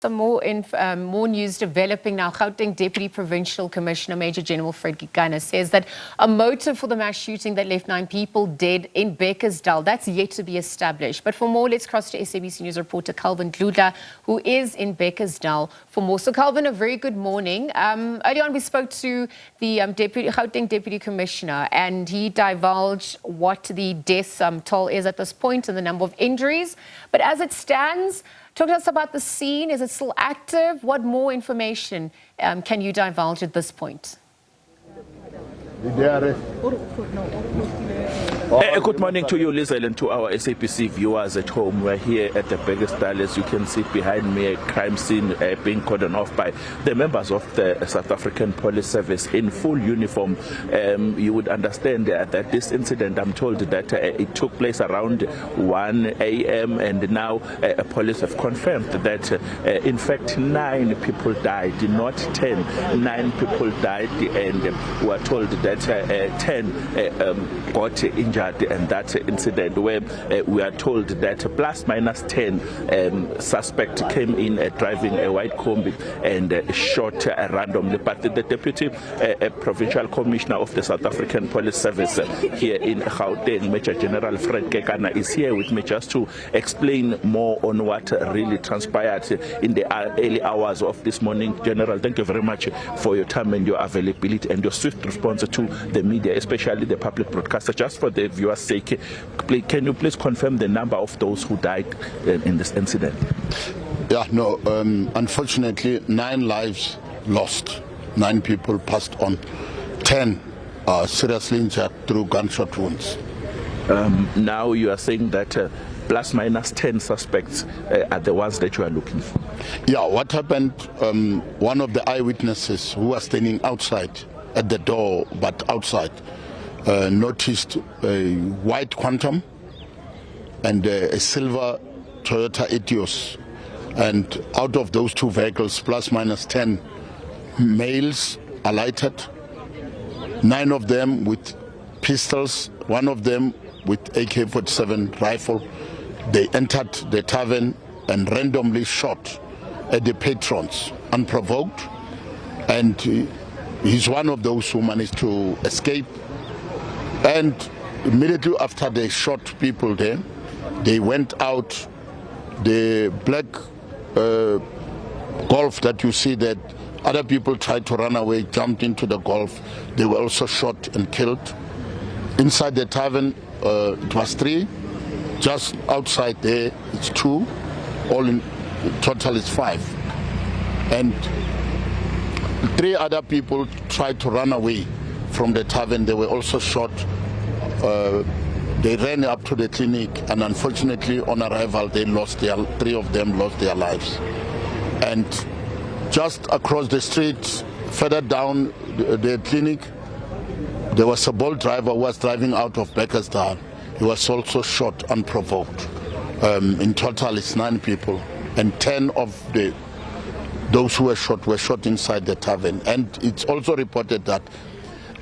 Some more news developing now. Gauteng Deputy Provincial Commissioner Major General Kekana says that a motive for the mass shooting that left 9 people dead in Bekkersdal, that's yet to be established. But for more, let's cross to SABC News reporter Dludla, who is in Bekkersdal for more. So Calvin, a very good morning. Earlier on, we spoke to the Gauteng Deputy Commissioner, and he divulged what the death toll is at this point and the number of injuries. But as it stands, talk to us about the scene. Is it still active? What more information can you divulge at this point? Good morning to you, Lizel, and to our SABC viewers at home. We're here at the Bekkersdal. As you can see behind me, a crime scene being cordoned off by the members of the South African Police Service in full uniform. You would understand that this incident, I'm told that it took place around 1 a.m. and now police have confirmed that in fact 9 people died, not 10. 9 people died, and we are told that 10 got injured in that incident, where we are told that plus minus 10 suspect came in driving a white Kombi and shot randomly. But the Deputy Provincial Commissioner of the South African Police Service here in Gauteng, Major General Kekana, is here with me just to explain more on what really transpired in the early hours of this morning. General, thank you very much for your time and your availability and your swift response to the media, especially the public broadcaster. Just for the viewers' sake, can you please confirm the number of those who died in this incident? Yeah, no, unfortunately 9 lives lost, 9 people passed on, 10 are seriously injured through gunshot wounds. Now you are saying that plus minus 10 suspects are the ones that you are looking for. Yeah, what happened, one of the eyewitnesses who was standing outside at the door, but outside, noticed a white Quantum and a silver Toyota Etios. And out of those 2 vehicles, plus minus 10 males alighted, 9 of them with pistols, 1 of them with AK-47 rifle. They entered the tavern and randomly shot at the patrons unprovoked, and he's one of those who managed to escape. And immediately after they shot people there, they went out. The black Golf that you see, that other people tried to run away, jumped into the Golf. They were also shot and killed. Inside the tavern, it was 3. Just outside there, it's 2. All in total is 5. And 3 other people tried to run away from the tavern. They were also shot. They ran up to the clinic, and unfortunately on arrival they lost 3 of them lost their lives. And just across the street, further down the clinic, there was a Bolt driver who was driving out of Bekkersdal. He was also shot unprovoked. In total it's 9 people, and 10 of those who were shot inside the tavern. And it's also reported that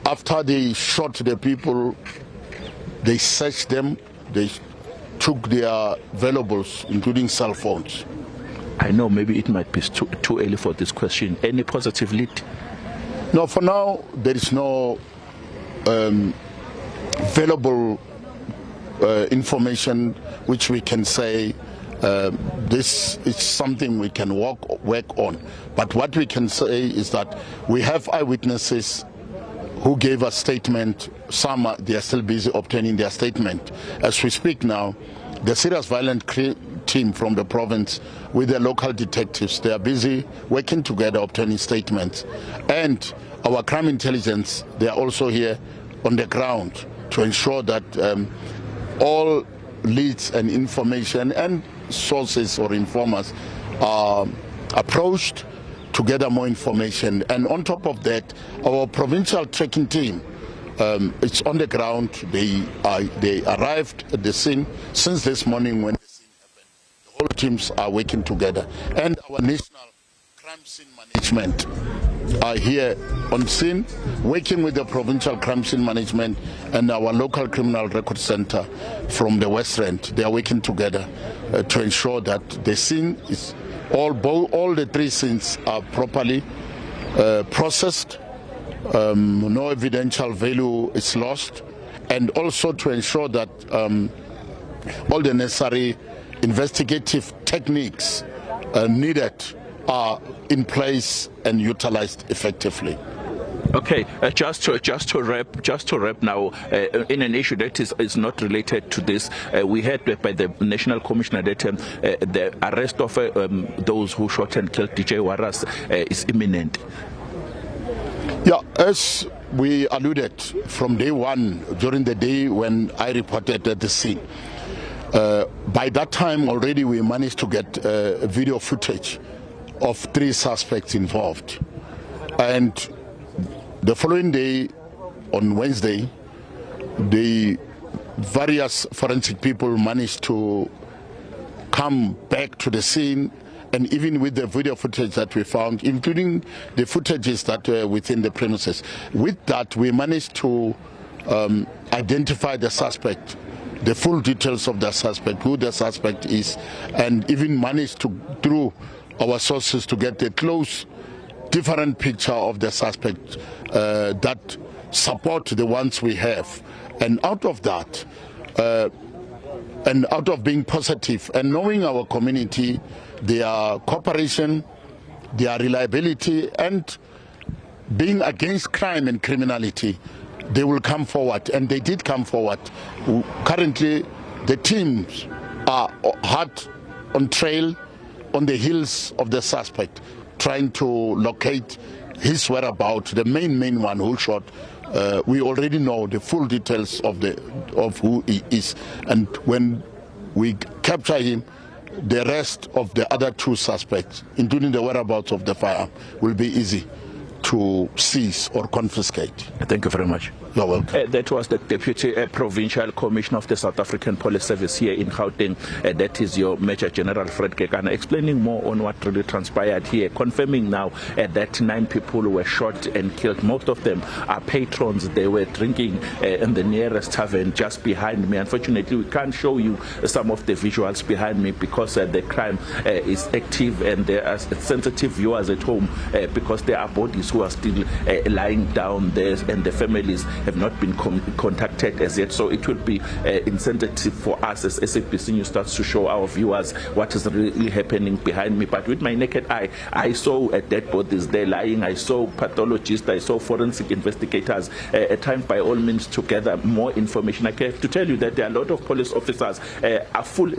after they shot the people, they searched them, they took their valuables, including cell phones. I know maybe it might be too early for this question. Any positive lead? No, for now there is no valuable information which we can say this is something we can work on. But what we can say is that we have eyewitnesses who gave a statement. Some they are still busy obtaining their statement. As we speak now, the serious violent team from the province with the local detectives, they are busy working together obtaining statements. And our crime intelligence, they are also here on the ground to ensure that all leads and information and sources or informers are approached to gather more information. And on top of that, our provincial tracking team, it's on the ground. They arrived at the scene since this morning when the scene happened. The whole teams are working together, and our national crime scene management are here on scene, working with the provincial crime scene management and our local criminal record center from the West End. They are working together to ensure that the scene is all the three scenes are properly processed. No evidential value is lost, and also to ensure that all the necessary investigative techniques needed are in place and utilized effectively. Okay, just to wrap now, in an issue that is not related to this, we heard by the National Commissioner that the arrest of those who shot and killed DJ Waras is imminent. Yeah, as we alluded from day one, during the day when I reported at the scene, by that time already we managed to get video footage of 3 suspects involved. And the following day, on Wednesday, the various forensic people managed to come back to the scene, and even with the video footage that we found, including the footages that were within the premises, with that we managed to identify the suspect, the full details of the suspect, who the suspect is, and even managed to, through our sources, to get a close, different picture of the suspect that support the ones we have. And out of that, and out of being positive and knowing our community, their cooperation, their reliability, and being against crime and criminality, they will come forward, and they did come forward. Currently, the teams are hard on trail, on the heels of the suspect, trying to locate his whereabouts, the main one who shot. We already know the full details of who he is, and when we capture him, the rest of the other 2 suspects, including the whereabouts of the firearm, will be easy to seize or confiscate. Thank you very much. You're welcome. That was the Deputy Provincial Commissioner of the South African Police Service here in Gauteng. That is your Major General Fred Kekana, explaining more on what really transpired here, confirming now that 9 people were shot and killed. Most of them are patrons. They were drinking in the nearest tavern just behind me. Unfortunately, we can't show you some of the visuals behind me because the crime is active, and there are sensitive viewers at home because there are bodies who are still lying down there, and the families have not been contacted as yet. So it will be insensitive for us as SABC News starts to show our viewers what is really happening behind me. But with my naked eye, I saw dead bodies there lying. I saw pathologists, I saw forensic investigators at times, by all means, to gather more information. I have to tell you that there are a lot of police officers are full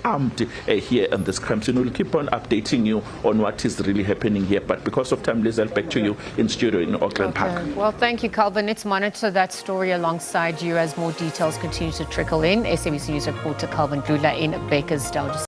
armed here in this crime scene. We'll keep on updating you on what is really happening here. But because of time, Lizelle, back to you in studio in Auckland Park. Well, thank you, Calvin. Let's monitor that story alongside you as more details continue to trickle in. SABC News reporter Calvin Dludla in Bekkersdal.